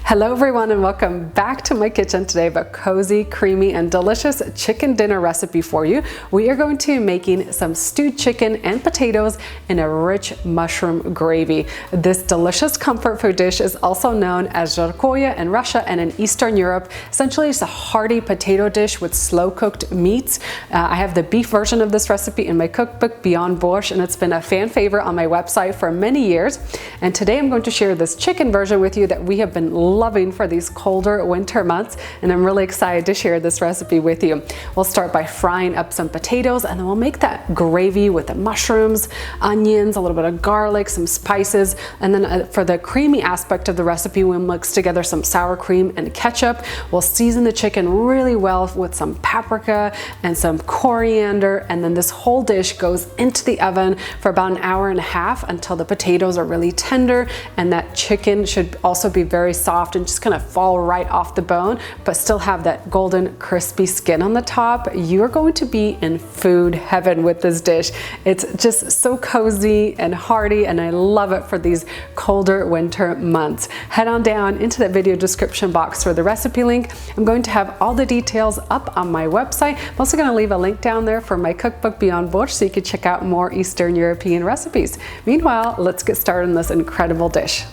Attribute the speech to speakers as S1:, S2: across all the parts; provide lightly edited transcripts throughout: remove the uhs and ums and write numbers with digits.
S1: Hello everyone and welcome back to my kitchen. Today I have a cozy, creamy and delicious chicken dinner recipe for you. We are going to be making some stewed chicken and potatoes in a rich mushroom gravy. This delicious comfort food dish is also known as Жаркое in Russia and in Eastern Europe. Essentially it's a hearty potato dish with slow cooked meats. I have the beef version of this recipe in my cookbook Beyond Borscht, and it's been a fan favorite on my website for many years. And today I'm going to share this chicken version with you that we have been loving for these colder winter months, and I'm really excited to share this recipe with you. We'll start by frying up some potatoes, and then we'll make that gravy with the mushrooms, onions, a little bit of garlic, some spices, and then for the creamy aspect of the recipe, we'll mix together some sour cream and ketchup. We'll season the chicken really well with some paprika and some coriander, and then this whole dish goes into the oven for about an hour and a half until the potatoes are really tender, and that chicken should also be very soft and just kind of fall right off the bone, but still have that golden crispy skin on the top. You're going to be in food heaven with this dish. It's just so cozy and hearty, and I love it for these colder winter months. Head on down into the video description box for the recipe link. I'm going to have all the details up on my website. I'm also going to leave a link down there for my cookbook Beyond Borscht so you can check out more Eastern European recipes. Meanwhile, let's get started on this incredible dish.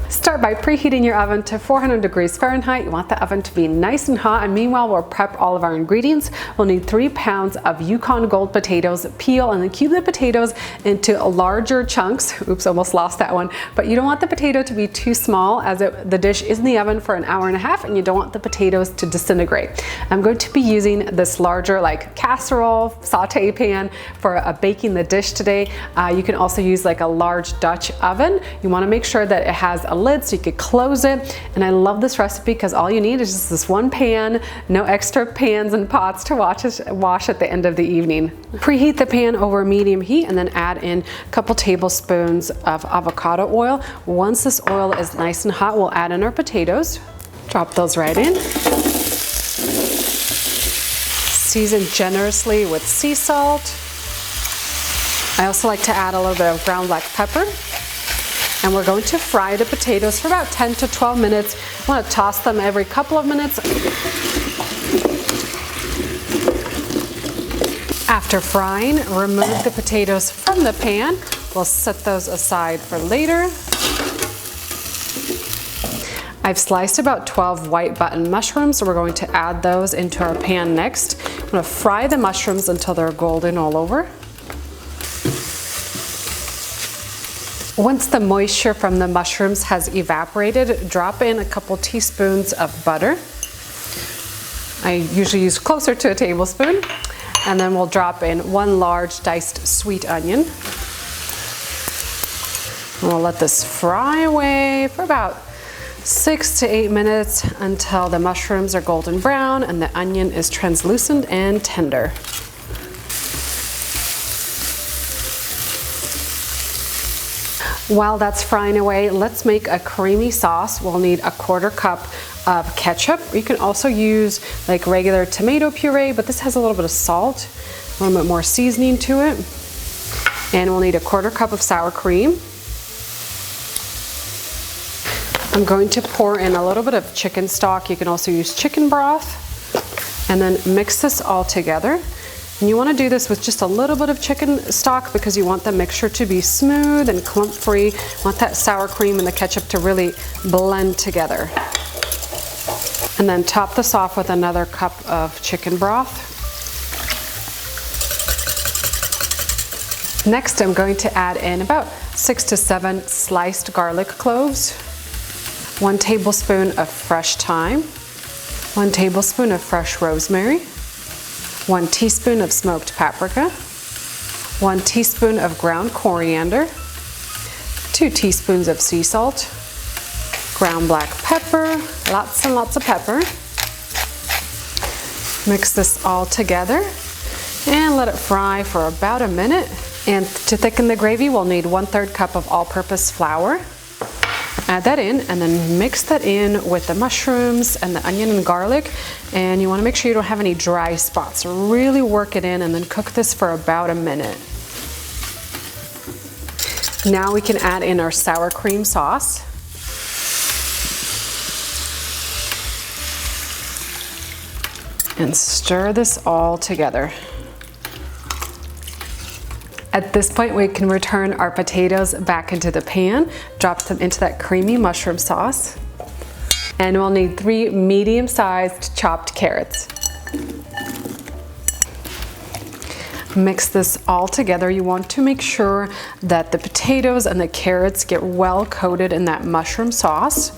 S1: Start by preheating your oven to 400 degrees Fahrenheit. You want the oven to be nice and hot, and meanwhile we'll prep all of our ingredients. We'll need 3 pounds of Yukon Gold potatoes. Peel and then cube the potatoes into larger chunks. Oops, almost lost that one. But you don't want the potato to be too small, as the dish is in the oven for an hour and a half, and you don't want the potatoes to disintegrate. I'm going to be using this larger like casserole saute pan for baking the dish today. You can also use like a large Dutch oven. You want to make sure that it has a lid so you could close it. And I love this recipe because all you need is just this one pan, no extra pans and pots to wash at the end of the evening. Preheat the pan over medium heat and then add in a couple tablespoons of avocado oil. Once this oil is nice and hot, we'll add in our potatoes. Drop those right in. Season generously with sea salt. I also like to add a little bit of ground black pepper. And we're going to fry the potatoes for about 10 to 12 minutes. I want to toss them every couple of minutes. After frying, remove the potatoes from the pan. We'll set those aside for later. I've sliced about 12 white button mushrooms, so we're going to add those into our pan next. I'm going to fry the mushrooms until they're golden all over. Once the moisture from the mushrooms has evaporated, drop in a couple teaspoons of butter. I usually use closer to a tablespoon. And then we'll drop in 1 large diced sweet onion. And we'll let this fry away for about 6 to 8 minutes until the mushrooms are golden brown and the onion is translucent and tender. While that's frying away, let's make a creamy sauce. We'll need a 1/4 cup of ketchup. You can also use like regular tomato puree, but this has a little bit of salt, a little bit more seasoning to it. And we'll need a 1/4 cup of sour cream. I'm going to pour in a little bit of chicken stock. You can also use chicken broth. And then mix this all together. And you want to do this with just a little bit of chicken stock because you want the mixture to be smooth and clump-free. You want that sour cream and the ketchup to really blend together. And then top this off with another cup of chicken broth. Next, I'm going to add in about 6 to 7 sliced garlic cloves, 1 tablespoon of fresh thyme, 1 tablespoon of fresh rosemary, 1 teaspoon of smoked paprika, 1 teaspoon of ground coriander, 2 teaspoons of sea salt, ground black pepper, lots and lots of pepper. Mix this all together and let it fry for about a minute. And to thicken the gravy, we'll need 1/3 cup of all-purpose flour. Add that in and then mix that in with the mushrooms and the onion and garlic, and you want to make sure you don't have any dry spots. Really work it in and then cook this for about a minute. Now we can add in our sour cream sauce. and stir this all together. At this point, we can return our potatoes back into the pan, drop them into that creamy mushroom sauce, and we'll need 3 medium-sized chopped carrots. Mix this all together. You want to make sure that the potatoes and the carrots get well coated in that mushroom sauce.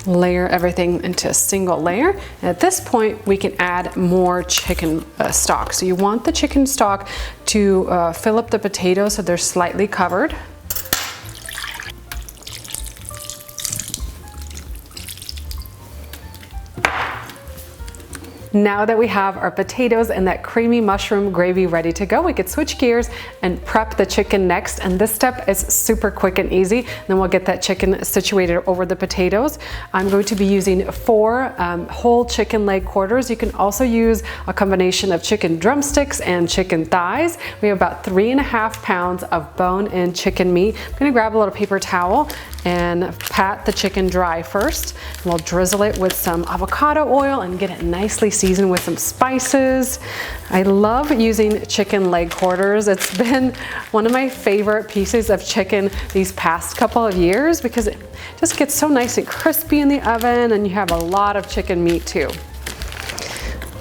S1: Layer everything into a single layer. And at this point, we can add more chicken stock. So you want the chicken stock to fill up the potatoes so they're slightly covered. Now that we have our potatoes and that creamy mushroom gravy ready to go, we could switch gears and prep the chicken next. And this step is super quick and easy. Then we'll get that chicken situated over the potatoes. I'm going to be using 4 whole chicken leg quarters. You can also use a combination of chicken drumsticks and chicken thighs. We have about 3.5 pounds of bone-in chicken meat. I'm gonna grab a little paper towel and pat the chicken dry first. And we'll drizzle it with some avocado oil and get it nicely seasoned with some spices. I love using chicken leg quarters. It's been one of my favorite pieces of chicken these past couple of years because it just gets so nice and crispy in the oven, and you have a lot of chicken meat too.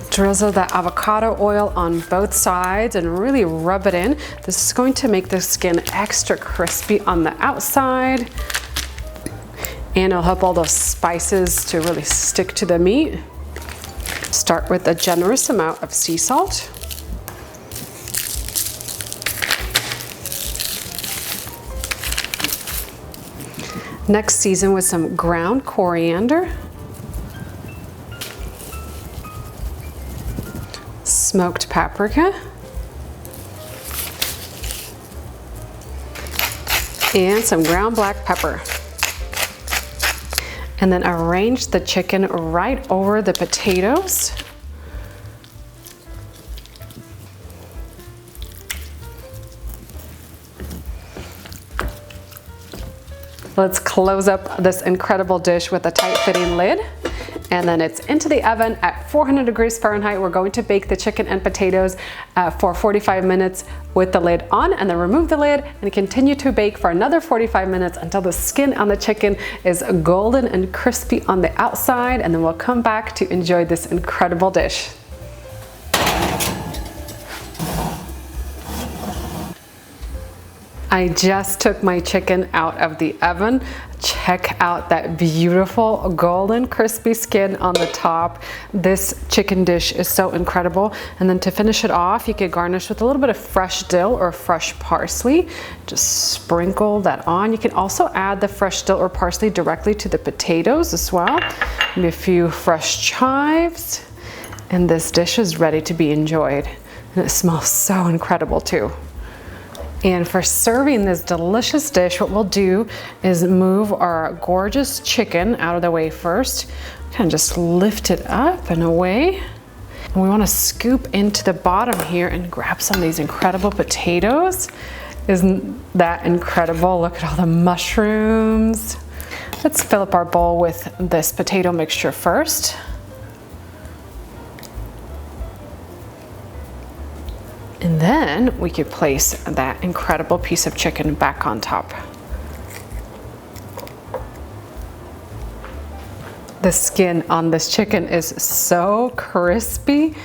S1: Drizzle that avocado oil on both sides and really rub it in. This is going to make the skin extra crispy on the outside, and it'll help all those spices to really stick to the meat. Start with a generous amount of sea salt. Next, season with some ground coriander, smoked paprika, and some ground black pepper. And then arrange the chicken right over the potatoes. Let's close up this incredible dish with a tight-fitting lid. And then it's into the oven at 400 degrees Fahrenheit. We're going to bake the chicken and potatoes for 45 minutes with the lid on, and then remove the lid and continue to bake for another 45 minutes until the skin on the chicken is golden and crispy on the outside, and then we'll come back to enjoy this incredible dish. I just took my chicken out of the oven. Check out that beautiful golden crispy skin on the top. This chicken dish is so incredible. And then to finish it off, you could garnish with a little bit of fresh dill or fresh parsley. Just sprinkle that on. You can also add the fresh dill or parsley directly to the potatoes as well. Maybe a few fresh chives. And this dish is ready to be enjoyed. And it smells so incredible too. And for serving this delicious dish, what we'll do is move our gorgeous chicken out of the way first. Kind of just lift it up and away. And we want to scoop into the bottom here and grab some of these incredible potatoes. Isn't that incredible? Look at all the mushrooms. Let's fill up our bowl with this potato mixture first. And then we could place that incredible piece of chicken back on top. The skin on this chicken is so crispy.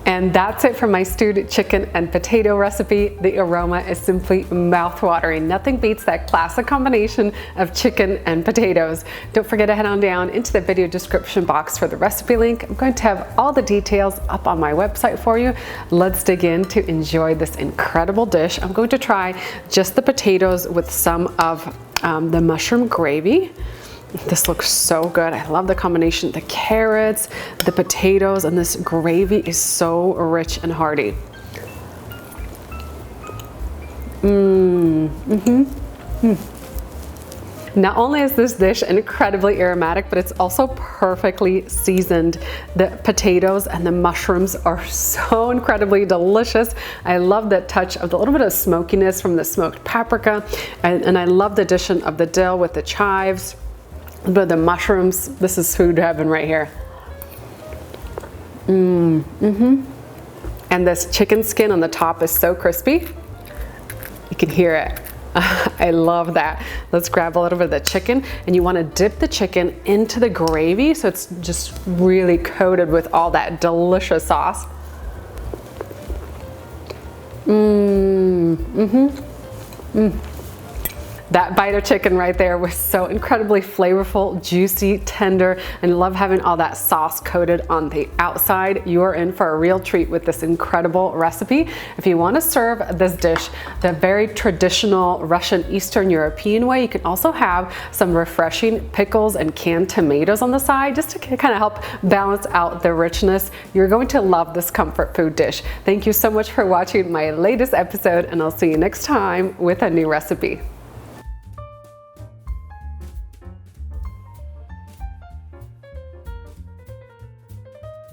S1: And that's it for my stewed chicken and potato recipe. The aroma is simply mouth-watering. Nothing beats that classic combination of chicken and potatoes. Don't forget to head on down into the video description box for the recipe link. I'm going to have all the details up on my website for you. Let's dig in to enjoy this incredible dish. I'm going to try just the potatoes with some of the mushroom gravy. This looks so good. I love the combination. The carrots, the potatoes, and this gravy is so rich and hearty. Not only is this dish incredibly aromatic, but it's also perfectly seasoned. The potatoes and the mushrooms are so incredibly delicious. I love that touch of the little bit of smokiness from the smoked paprika, and I love the addition of the dill with the chives. But the mushrooms, this is food heaven right here. And this chicken skin on the top is so crispy. You can hear it. I love that. Let's grab a little bit of the chicken, and you want to dip the chicken into the gravy so it's just really coated with all that delicious sauce. That bite of chicken right there was so incredibly flavorful, juicy, tender, and love having all that sauce coated on the outside. You are in for a real treat with this incredible recipe. If you want to serve this dish the very traditional Russian Eastern European way, you can also have some refreshing pickles and canned tomatoes on the side just to kind of help balance out the richness. You're going to love this comfort food dish. Thank you so much for watching my latest episode, and I'll see you next time with a new recipe.